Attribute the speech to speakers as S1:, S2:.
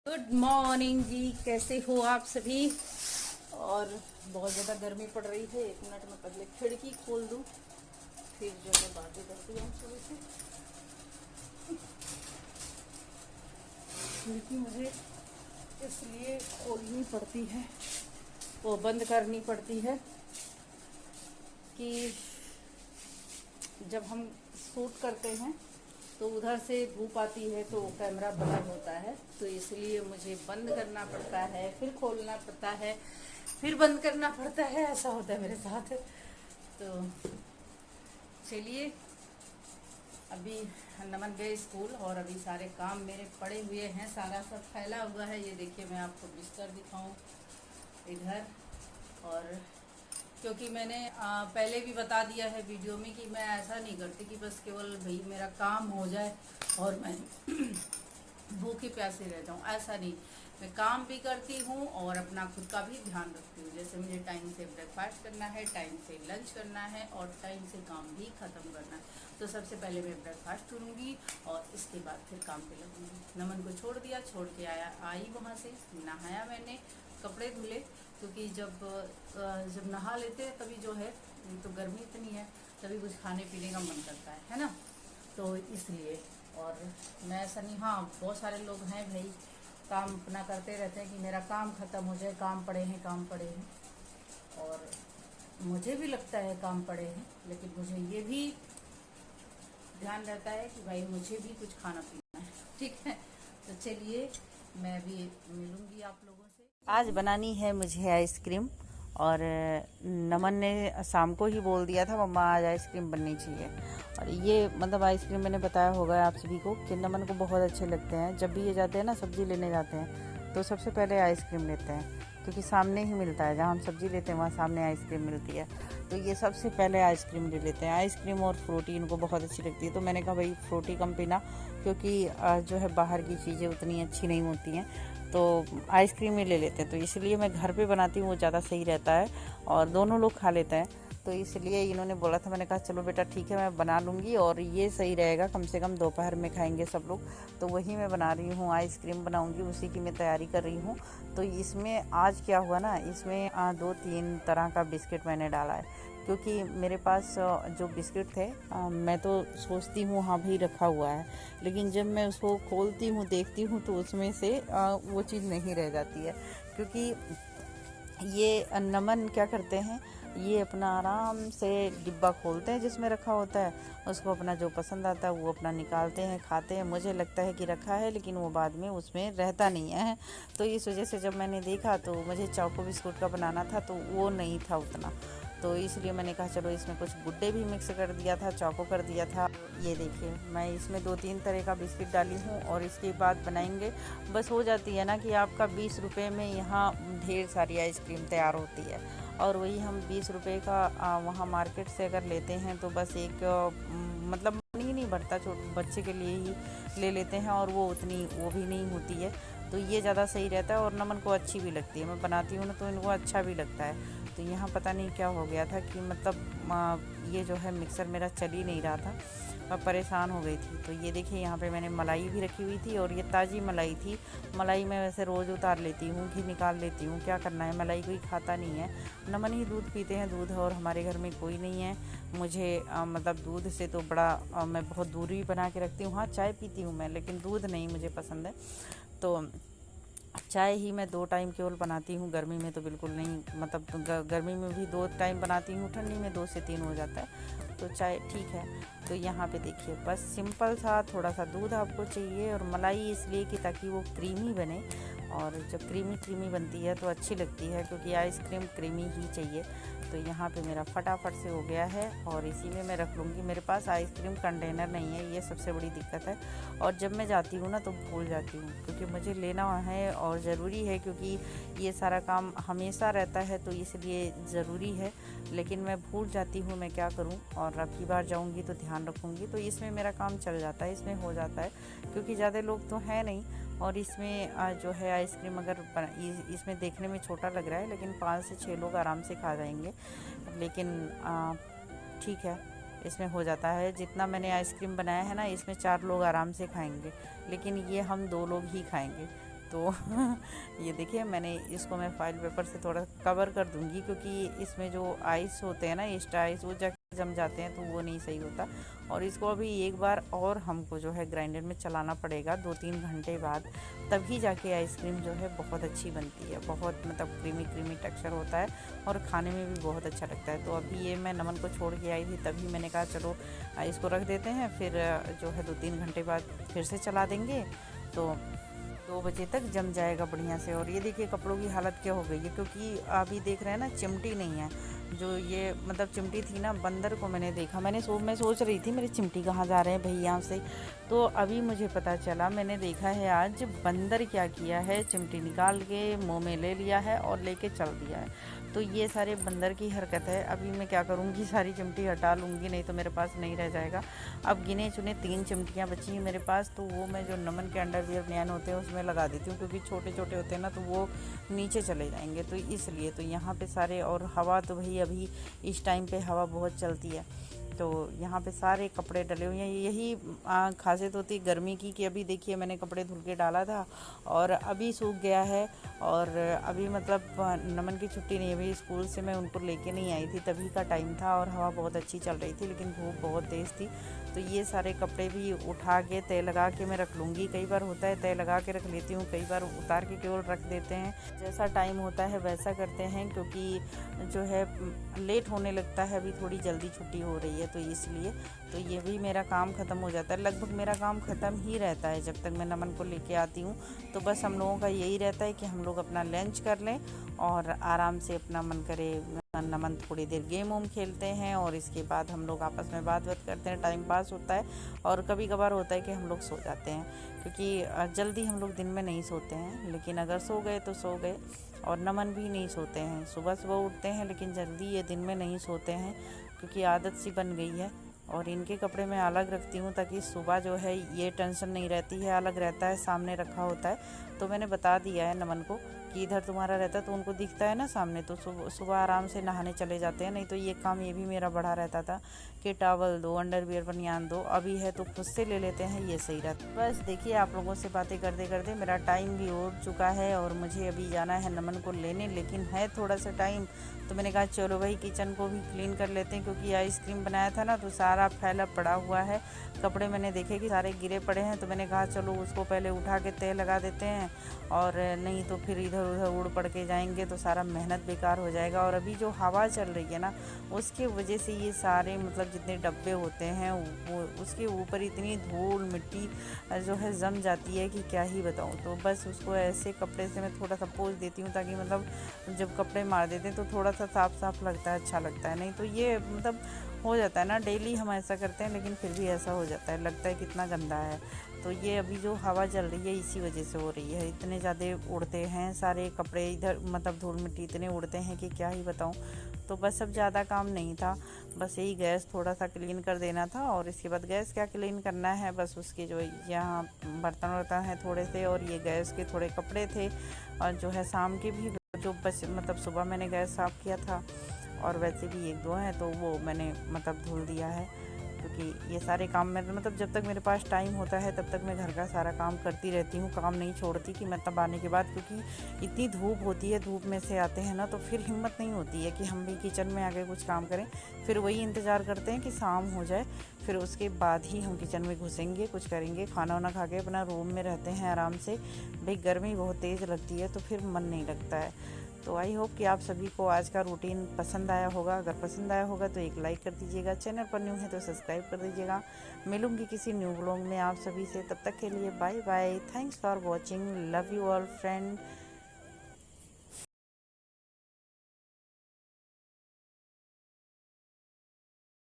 S1: Good morning जी, कैसे हो आप सभी। और बहुत ज़्यादा गर्मी पड़ रही है। 1 मिनट में पहले खिड़की खोल दूँ, फिर जो है बातें करती हूँ शुरू से। खिड़की मुझे इसलिए खोलनी पड़ती है, वो बंद करनी पड़ती है कि जब हम शूट करते हैं तो उधर से धूप आती है तो कैमरा ब्लर होता है, तो इसलिए मुझे बंद करना पड़ता है, फिर खोलना पड़ता है, फिर बंद करना पड़ता है। ऐसा होता है मेरे साथ। तो चलिए, अभी नमन गए स्कूल और अभी सारे काम मेरे पड़े हुए हैं, सारा सब फैला हुआ है। ये देखिए, मैं आपको बिस्तर दिखाऊं इधर। और क्योंकि मैंने पहले भी बता दिया है वीडियो में कि मैं ऐसा नहीं करती कि बस केवल भाई मेरा काम हो जाए और मैं भूखे प्यासे रह जाऊं, ऐसा नहीं। मैं काम भी करती हूँ और अपना खुद का भी ध्यान रखती हूँ। जैसे मुझे टाइम से ब्रेकफास्ट करना है, टाइम से लंच करना है और टाइम से काम भी ख़त्म करना है। तो सबसे पहले मैं ब्रेकफास्ट करूँगी और इसके बाद फिर काम पे लगूँगी। नमन को छोड़ दिया, छोड़ के आई वहाँ से, नहाया मैंने, कपड़े धुले, क्योंकि जब नहा लेते हैं तभी जो है, तो गर्मी इतनी है, तभी कुछ खाने पीने का मन करता है ना। तो इसलिए, और मैं ऐसा नहीं, हाँ बहुत सारे लोग हैं भाई, काम अपना करते रहते हैं कि मेरा काम ख़त्म हो जाए, काम पड़े हैं, काम पड़े हैं। और मुझे भी लगता है काम पड़े हैं, लेकिन मुझे ये भी ध्यान रहता है कि भाई मुझे भी कुछ खाना पीना है, ठीक है। तो चलिए, मैं भी मिलूँगी आप लोगों से। आज बनानी है मुझे आइसक्रीम, और नमन ने शाम को ही बोल दिया था मम्मा आज आइसक्रीम बननी चाहिए। और ये मतलब आइसक्रीम मैंने बताया होगा आप सभी को कि नमन को बहुत अच्छे लगते हैं। जब भी ये जाते हैं ना, सब्ज़ी लेने जाते हैं, तो सबसे पहले आइसक्रीम लेते हैं, क्योंकि सामने ही मिलता है, जहाँ हम सब्ज़ी लेते हैं वहाँ सामने आइसक्रीम मिलती है। तो ये सबसे पहले आइसक्रीम ले लेते हैं। आइसक्रीम और फ्रूटी इनको बहुत अच्छी लगती है। तो मैंने कहा भाई फ्रूटी कम पीना, क्योंकि जो है बाहर की चीज़ें उतनी अच्छी नहीं होती हैं, तो आइसक्रीम ही ले लेते हैं। तो इसलिए मैं घर पे बनाती हूँ, वो ज़्यादा सही रहता है और दोनों लोग खा लेते हैं। तो इसलिए इन्होंने बोला था, मैंने कहा चलो बेटा ठीक है, मैं बना लूँगी और ये सही रहेगा, कम से कम दोपहर में खाएंगे सब लोग। तो वही मैं बना रही हूँ, आइसक्रीम बनाऊँगी, उसी की मैं तैयारी कर रही हूँ। तो इसमें आज क्या हुआ ना, इसमें 2-3 तरह का बिस्किट मैंने डाला है, क्योंकि मेरे पास जो बिस्किट थे, मैं तो सोचती हूँ हाँ भाई रखा हुआ है, लेकिन जब मैं उसको खोलती हूँ, देखती हूँ, तो उसमें से वो चीज़ नहीं रह जाती है। क्योंकि ये नमन क्या करते हैं, ये अपना आराम से डिब्बा खोलते हैं जिसमें रखा होता है, उसको अपना जो पसंद आता है वो अपना निकालते हैं, खाते हैं। मुझे लगता है कि रखा है, लेकिन वो बाद में उसमें रहता नहीं है। तो इस वजह से जब मैंने देखा, तो मुझे चोको बिस्कुट का बनाना था, तो वो नहीं था उतना, तो इसलिए मैंने कहा चलो इसमें कुछ गुड्डे भी मिक्स कर दिया था, चोको कर दिया था। ये देखिए, मैं इसमें 2-3 तरह का बिस्किट डाली हूँ और इसके बाद बनाएंगे। बस हो जाती है ना कि आपका 20 रुपये में यहाँ ढेर सारी आइसक्रीम तैयार होती है, और वही हम 20 रुपये का वहाँ मार्केट से अगर लेते हैं तो बस एक मतलब मन ही नहीं भरता, छोटे बच्चे के लिए ही ले लेते हैं, और वो उतनी वो भी नहीं होती है। तो ये ज़्यादा सही रहता है और नमन को अच्छी भी लगती है। मैं बनाती हूँ ना तो इनको अच्छा भी लगता है। तो यहाँ पता नहीं क्या हो गया था कि मतलब ये जो है मिक्सर मेरा चल ही नहीं रहा था, मैं परेशान हो गई थी। तो ये देखिए, यहाँ पे मैंने मलाई भी रखी हुई थी, और ये ताज़ी मलाई थी। मलाई मैं वैसे रोज़ उतार लेती हूँ, घी निकाल लेती हूँ, क्या करना है, मलाई कोई खाता नहीं है। नमन ही दूध पीते हैं, दूध और हमारे घर में कोई नहीं है। मुझे मतलब दूध से तो बड़ा मैं बहुत दूरी बना के रखती हूँ। हाँ, चाय पीती हूँ मैं, लेकिन दूध नहीं मुझे पसंद है। तो चाय ही मैं 2 टाइम केवल बनाती हूँ, गर्मी में तो बिल्कुल नहीं, मतलब गर्मी में भी 2 टाइम बनाती हूँ, ठंडी में 2 से 3 हो जाता है। तो चाय ठीक है। तो यहाँ पे देखिए, बस सिंपल सा थोड़ा सा दूध आपको चाहिए, और मलाई इसलिए कि ताकि वो क्रीमी बने, और जब क्रीमी क्रीमी बनती है तो अच्छी लगती है, क्योंकि आइसक्रीम क्रीमी ही चाहिए। तो यहाँ पे मेरा फटाफट से हो गया है, और इसी में मैं रख लूँगी। मेरे पास आइसक्रीम कंटेनर नहीं है, ये सबसे बड़ी दिक्कत है, और जब मैं जाती हूँ ना तो भूल जाती हूँ, क्योंकि मुझे लेना है और ज़रूरी है, क्योंकि ये सारा काम हमेशा रहता है, तो इसलिए ज़रूरी है। लेकिन मैं भूल जाती हूँ, मैं क्या करूँ। और अब की बार जाऊँगी तो ध्यान रखूँगी। तो इसमें मेरा काम चल जाता है, इसमें हो जाता है, क्योंकि ज़्यादा लोग तो हैं नहीं। और इसमें जो है आइसक्रीम अगर इसमें देखने में छोटा लग रहा है, लेकिन 5 से 6 लोग आराम से खा जाएंगे। लेकिन ठीक है, इसमें हो जाता है। जितना मैंने आइसक्रीम बनाया है ना, इसमें 4 लोग आराम से खाएंगे, लेकिन ये हम 2 लोग ही खाएंगे।
S2: तो ये देखिए, मैंने इसको मैं फाइल पेपर से थोड़ा कवर कर दूंगी, क्योंकि इसमें जो आइस होते हैं ना, एक्स्ट्रा आइस, वो जाके जम जाते हैं, तो वो नहीं सही होता। और इसको अभी एक बार और हमको जो है ग्राइंडर में चलाना पड़ेगा 2-3 घंटे बाद, तभी जाके आइसक्रीम जो है बहुत अच्छी बनती है। बहुत मतलब क्रीमी क्रीमी टेक्सचर होता है और खाने में भी बहुत अच्छा लगता है। तो अभी ये मैं नमन को छोड़ के आई थी, तभी मैंने कहा चलो इसको रख देते हैं, फिर जो है 2-3 घंटे बाद फिर से चला देंगे, तो 2 बजे तक जम जाएगा बढ़िया से। और ये देखिए कपड़ों की हालत क्या हो गई है, क्योंकि अभी देख रहे हैं ना, चिमटी नहीं है। जो ये मतलब चिमटी थी ना, बंदर को मैंने देखा, मैं सोच रही थी मेरे चिमटी कहाँ जा रहे हैं भाई यहाँ से, तो अभी मुझे पता चला, मैंने देखा है आज बंदर क्या किया है, चिमटी निकाल के मुंह में ले लिया है और लेके चल दिया है। तो ये सारे बंदर की हरकत है। अभी मैं क्या करूँगी, सारी चिमटी हटा लूँगी, नहीं तो मेरे पास नहीं रह जाएगा। अब गिने चुने 3 चिमटियाँ बची हैं मेरे पास, तो वो मैं जो नमन के अंडरवियर बनियान होते हैं उसमें लगा देती हूँ, क्योंकि छोटे छोटे होते हैं ना, तो वो नीचे चले जाएंगे, तो इसलिए। तो यहाँ पे सारे, और हवा तो भाई अभी इस टाइम पे हवा बहुत चलती है, तो यहाँ पे सारे कपड़े डले हुए हैं। यही खासियत होती है गर्मी की, कि अभी देखिए मैंने कपड़े धुल के डाला था और अभी सूख गया है। और अभी मतलब नमन की छुट्टी नहीं है, अभी स्कूल से मैं उनको लेके नहीं आई थी, तभी का टाइम था और हवा बहुत अच्छी चल रही थी, लेकिन धूप बहुत तेज़ थी। तो ये सारे कपड़े भी उठा के तय लगा के मैं रख लूँगी। कई बार होता है तय लगा के रख लेती हूँ, कई बार उतार के केवल रख देते हैं। जैसा टाइम होता है वैसा करते हैं, क्योंकि जो है लेट होने लगता है, अभी थोड़ी जल्दी छुट्टी हो रही है, तो इसलिए। तो ये भी मेरा काम ख़त्म हो जाता है, लगभग मेरा काम ख़त्म ही रहता है जब तक मैं नमन को लेके आती हूँ। तो बस हम लोगों का यही रहता है कि हम लोग अपना लंच कर लें और आराम से अपना मन करे नमन थोड़ी देर गेम वूम खेलते हैं, और इसके बाद हम लोग आपस में बात करते हैं, टाइम पास होता है। और कभी कभार होता है कि हम लोग सो जाते हैं, क्योंकि जल्दी हम लोग दिन में नहीं सोते हैं, लेकिन अगर सो गए तो सो गए। और नमन भी नहीं सोते हैं, सुबह सुबह उठते हैं, लेकिन जल्दी ये दिन में नहीं सोते हैं, क्योंकि आदत सी बन गई है। और इनके कपड़े मैं अलग रखती हूँ, ताकि सुबह जो है ये टेंशन नहीं रहती है, अलग रहता है, सामने रखा होता है। तो मैंने बता दिया है नमन को कि इधर तुम्हारा रहता है, तो उनको दिखता है ना सामने, तो सुबह आराम से नहाने चले जाते हैं। नहीं तो ये काम ये भी मेरा बढ़ा रहता था कि टॉवल दो, अंडरवियर बनियान दो, अभी है तो खुद से ले लेते हैं, ये सही रहता है। बस देखिए, आप लोगों से बातें करते करते मेरा टाइम भी हो चुका है, और मुझे अभी जाना है नमन को लेने, लेकिन है थोड़ा सा टाइम। तो मैंने कहा चलो भाई किचन को भी क्लीन कर लेते हैं, क्योंकि आइसक्रीम बनाया था ना, तो सारा फैला पड़ा हुआ है। कपड़े मैंने देखे कि सारे गिरे पड़े हैं, तो मैंने कहा चलो उसको पहले उठा के तय लगा देते हैं, और नहीं तो फिर इधर उधर उड़ पड़ के जाएंगे तो सारा मेहनत बेकार हो जाएगा। और अभी जो हवा चल रही है ना, उसके वजह से ये सारे मतलब जितने डब्बे होते हैं वो उसके ऊपर इतनी धूल मिट्टी जो है जम जाती है कि क्या ही बताऊँ। तो बस उसको ऐसे कपड़े से मैं थोड़ा सा पोंछ देती हूँ, ताकि मतलब जब कपड़े मार देते हैं तो थोड़ा सा साफ साफ लगता है, अच्छा लगता है। नहीं तो ये मतलब हो जाता है ना, डेली हम ऐसा करते हैं, लेकिन फिर भी ऐसा हो जाता है, लगता है कितना गंदा है। तो ये अभी जो हवा चल रही है इसी वजह से हो रही है, इतने ज़्यादा उड़ते हैं सारे कपड़े इधर, मतलब धूल मिट्टी इतने उड़ते हैं कि क्या ही बताऊँ। तो बस अब ज़्यादा काम नहीं था, बस यही गैस थोड़ा सा क्लीन कर देना था, और इसके बाद गैस क्या क्लीन करना है, बस उसके जो यहाँ बर्तन वर्तन हैं थोड़े से, और ये गैस के थोड़े कपड़े थे, और जो है शाम के भी जो बस मतलब सुबह मैंने गैस साफ़ किया था, और वैसे भी 1-2 हैं तो वो मैंने मतलब धुल दिया है। क्योंकि ये सारे काम मैं मतलब जब तक मेरे पास टाइम होता है तब तक मैं घर का सारा काम करती रहती हूँ, काम नहीं छोड़ती कि मतलब आने के बाद, क्योंकि इतनी धूप होती है, धूप में से आते हैं ना, तो फिर हिम्मत नहीं होती है कि हम भी किचन में आके कुछ काम करें। फिर वही इंतज़ार करते हैं कि शाम हो जाए, फिर उसके बाद ही हम किचन में घुसेंगे, कुछ करेंगे, खाना वाना खा के अपना रूम में रहते हैं आराम से। भाई गर्मी बहुत तेज़ लगती है तो फिर मन नहीं लगता है। तो आई होप कि आप सभी को आज का रूटीन पसंद आया होगा। अगर पसंद आया होगा तो एक लाइक कर दीजिएगा, चैनल पर न्यू है तो सब्सक्राइब कर दीजिएगा। मिलूंगी किसी न्यू ब्लॉग में आप सभी से, तब तक के लिए bye bye. Thanks for watching, love you all friend.